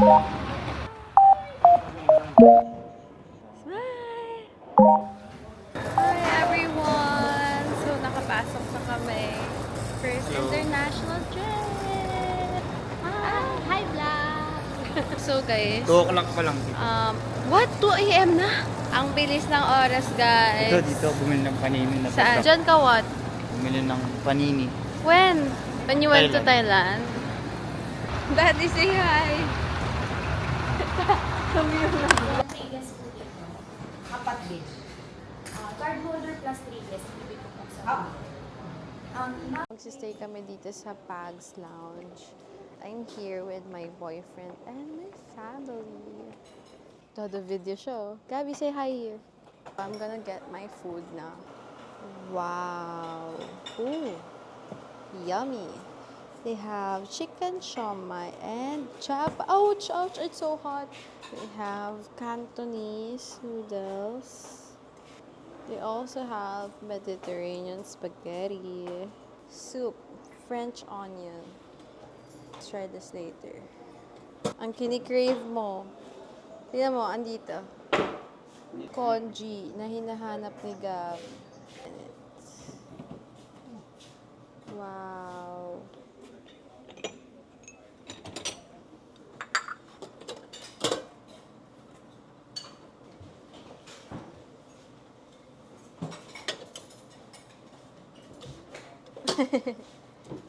Smile! Hi everyone! So nakapasok na kami. First international trip! Hi, vlog! So guys, 2 o'clock pa lang. what? 2 a.m. na? Ang bilis ng oras guys. Dito, bumili ng panini na Saan? patak. Diyan ka what? Bumili ng panini. When? When you went to Thailand? Daddy, say hi! Previous po dito. Apat din. Card holder plus 3 guests. Bibig ko po sa Magsistay kami dito sa Pags Lounge. I'm here with my boyfriend and my family. Todo video show. Gabby, say hi here. I'm gonna get my food now. Wow. Ooh. Yummy. They have chicken siomai and chap. Ouch, ouch, it's so hot. They have Cantonese noodles. They also have Mediterranean spaghetti, soup, French onion. Let's try this later. Ang kinikrave mo. Tignan mo, andito. Congee na hinahanap ni Gab. Wow.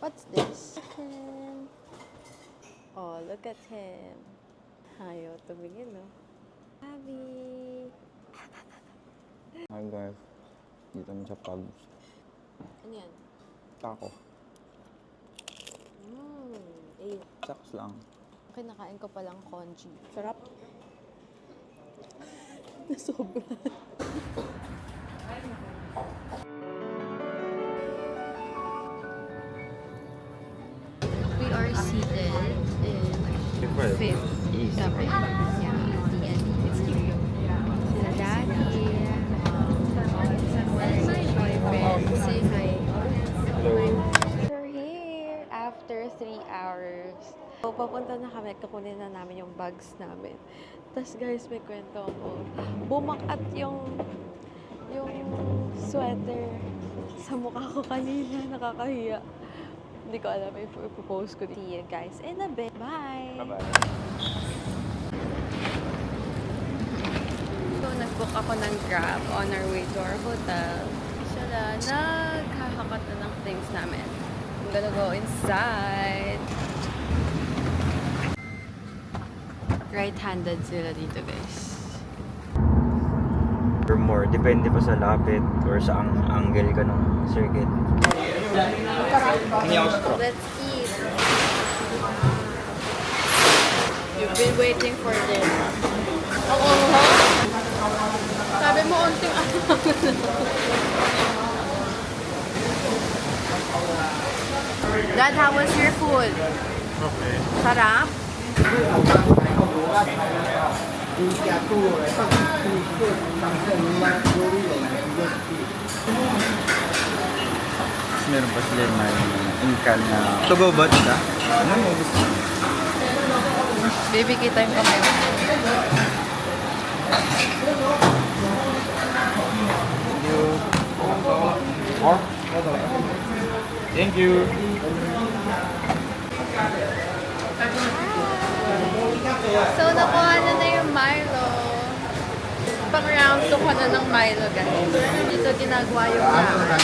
What's this? Chicken. Oh, look at him. Ayaw tumingin, no? Abby. Hi guys. Dito naman sa Pags. Ano yan? Taco. Eh, Saks lang. kinakain ko palang congee. Sarap. Nasobra. We are seated in fifth cabin. Yeah, sila Daddy. And my boyfriend. Say hi. Hello. We're here after 3 hours. So, papunta na kami. Kukunin na namin yung bags namin. Tapos guys, may kwento ako. Bumakat yung sweater sa mukha ko kanina. Nakakahiya. Hindi ko alam if i-propose ko. See you guys in a bit. Bye! Bye-bye. So, nag-book ako ng Grab on our way to our hotel. Sila, naghahakat na ng things namin. I'm gonna go inside. Right-handed sila dito, guys. Or more, depende pa sa lapit or sa angle ka ng circuit. Hindi ako straw. Let's eat. You've been waiting for this. Oo, ha? Sabi mo, unting ano. Dad, how was your food? Okay. Sarap? Tapos meron pa sila na inkan na tugo ba ito? Ano mo gusto? Baby, kita yung kamay. Thank you. More? Thank you. So, nakuha na yung Milo. Pang round 2 ko na ng Milo, guys. Dito ginagawa yung lahat.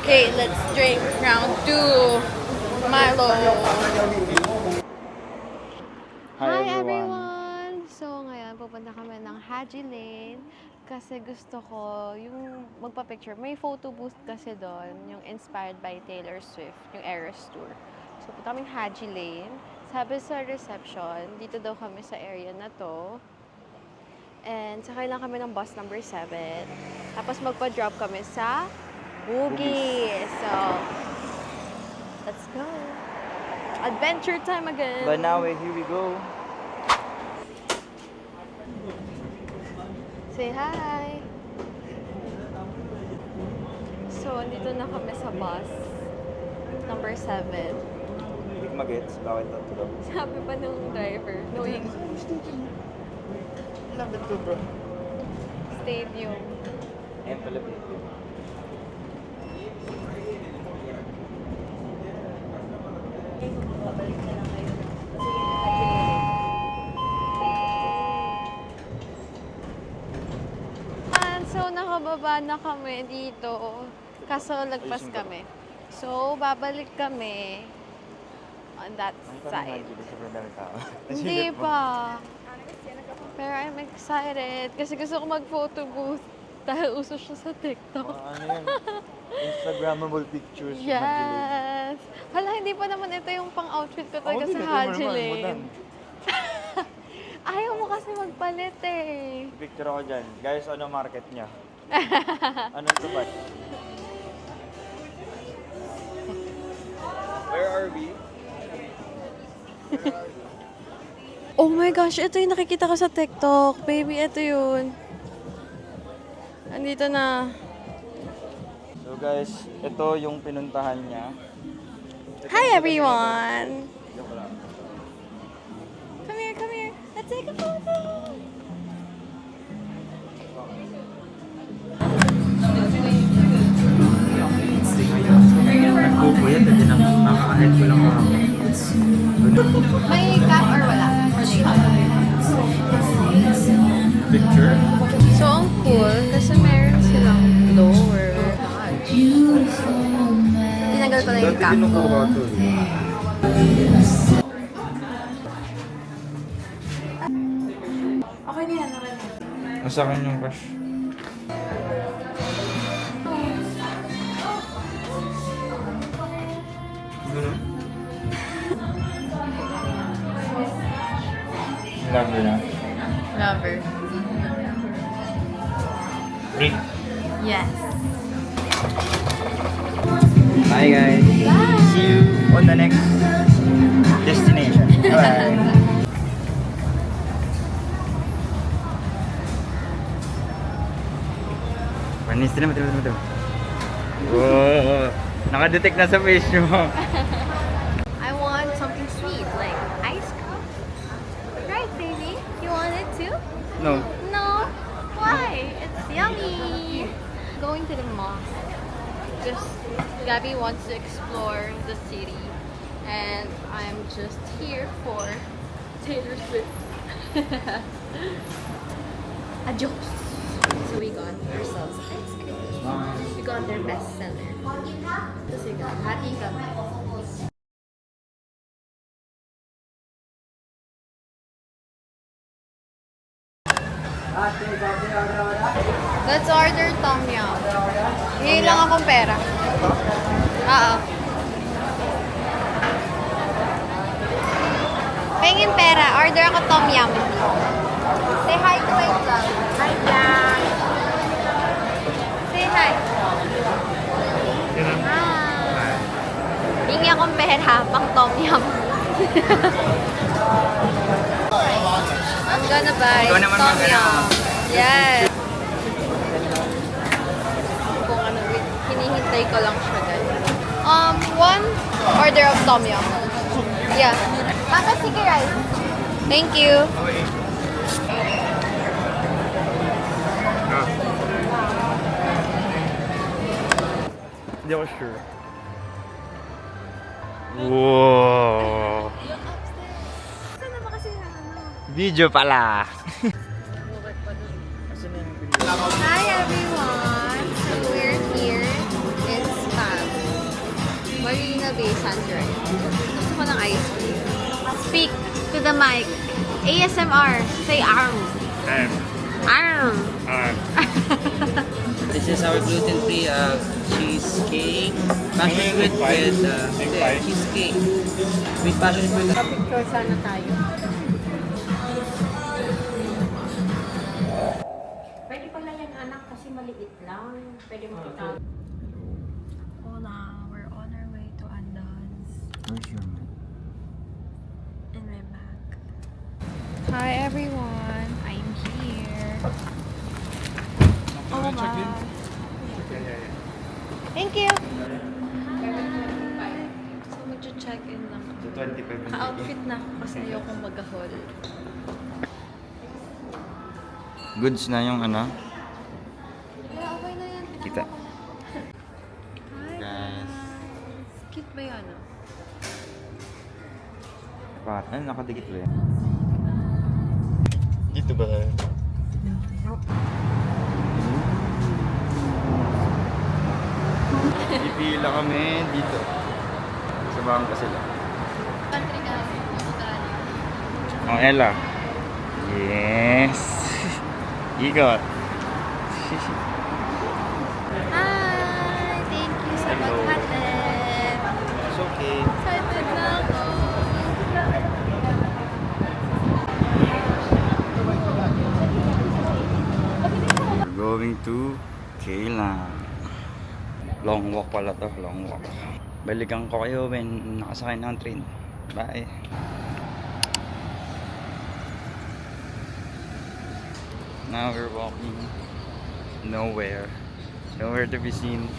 Okay, let's drink round 2. Milo. Hi everyone! So, ngayon pupunta kami ng Haji Lane kasi gusto ko yung magpa-picture. May photo booth kasi doon, yung inspired by Taylor Swift, yung Eras Tour. So, punta kaming Haji Lane. Sabi sa reception, dito daw kami sa area na to. And sakay lang kami ng bus number 7. Tapos magpa-drop kami sa Bugis. So, let's go. Adventure time again. Banawe, here we go. Say hi! So, andito na kami sa bus. Number 7. ko mag-gets, bakit tatlo? Sabi pa nung driver, no English. Love it too, bro. Stadium. Ayan pala, baby. Babalik na lang kayo. So, nakababa na kami dito. Kaso, lagpas kami. So, babalik kami on that side. Hindi pa. Pero I'm excited. Kasi gusto ko mag-photo booth. Dahil uso siya sa TikTok. Ano yan? Instagrammable pictures. Yes! Hala, hindi pa naman ito yung pang-outfit ko talaga sa Haji Lane. Ayaw mo kasi magpalit eh. Picture ako dyan. Guys, ano market niya? Anong tubat? Where are we? Oh my gosh, ito yung nakikita ko sa TikTok. Baby, ito yun. Andito na. So guys, ito yung pinuntahan niya. Hi everyone! Joke lang. Come here, come here. Let's take a photo. Nagkupo yan, kasi nakaka-head ko lang ako. May cap or wala? Picture? So, ang cool kasi meron silang blower. Tinanggal ko na yung Dati cap. kinukuha to. Okay na yan, okay na yan. Nasa akin yung crush. Love you na. Lover. Ring. Yes. Bye guys. See you on the next destination. Bye. Panis na, mati. Wow. Nakadetect na sa face mo. I want something sweet, like ice cream. Right, baby? You want it too? No. No. Why? It's yummy. Going to the mosque. Just Gabby wants to explore the city, and I'm just here for Taylor Swift. Adios. So we got ourselves ice cream. We got their bestseller. Kasi hati kami. Let's order tom yum. Hingi lang akong pera. Oo. Pengin pera. Order ako tom yum. Say hi to my vlog. Hi, vlog. Say hi. Hi. Hingi akong pera pang tom yum. I'm gonna buy Ikaw naman tom mag-ano. yum. Yes. Kung ano, hinihintay ko lang siya guys. One order of tom yum. Yeah. Maka sige rice. Thank you. Hindi ako sure. Wow. Saan na ba kasi na ano? Video pala. Hi everyone! So we're here in Spam. Marina Bay Sands, right? Gusto ko ng ice cream. Speak to the mic. ASMR. Say arm. Arm. This is our gluten-free cheesecake. Passion fruit with cheesecake. With passion fruit. Picture sana tayo. Pwede pala yan anak kasi maliit lang. Pwede mo itago. Hola, we're on our way to Andaz. Where's your man? In my bag. Hi everyone, I'm here. Oh my. Thank you. So Mag-check-in lang. So 25 yung Ka-outfit na ako kasi ayokong mag-haul. Goods na yung ano. Kaya okay na yan. Kita. Hi Guys. Cute ba yan? Bakit? Ano nakadikit ba yan? Dito ba? Pipila kami dito. Sa bangka sila. Country ka kasi. Oh, Ella. Yes. Igot. Hi! Thank you sa Hello. paghatid. It's okay. Excited na ako. We're going to Kailan. Long walk pala to, long walk. Balikan ko kayo when nakasakay ng train. Bye. Now we're walking nowhere. Nowhere to be seen.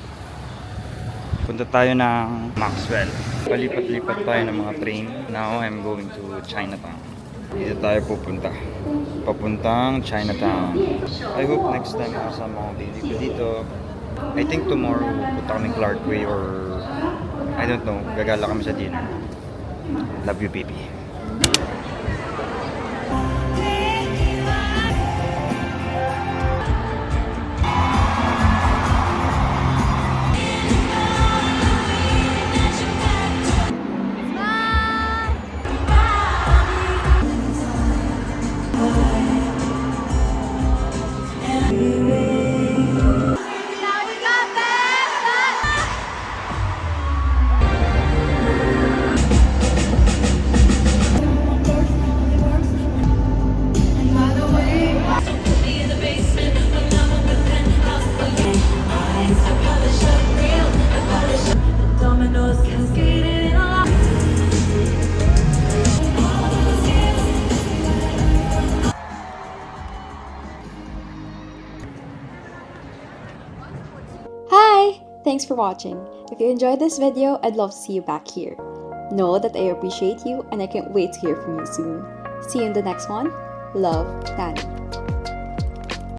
Punta tayo ng Maxwell. Palipat-lipat tayo ng mga train. Now I'm going to Chinatown. Dito tayo pupunta. Papuntang Chinatown. I hope next time makasama ko baby ko dito. I think tomorrow punta kami Clark Way or I don't know. Gagala kami sa dinner. Love you baby. Hi! Thanks for watching. If you enjoyed this video, I'd love to see you back here. Know that I appreciate you and I can't wait to hear from you soon. See you in the next one. Love, Danny.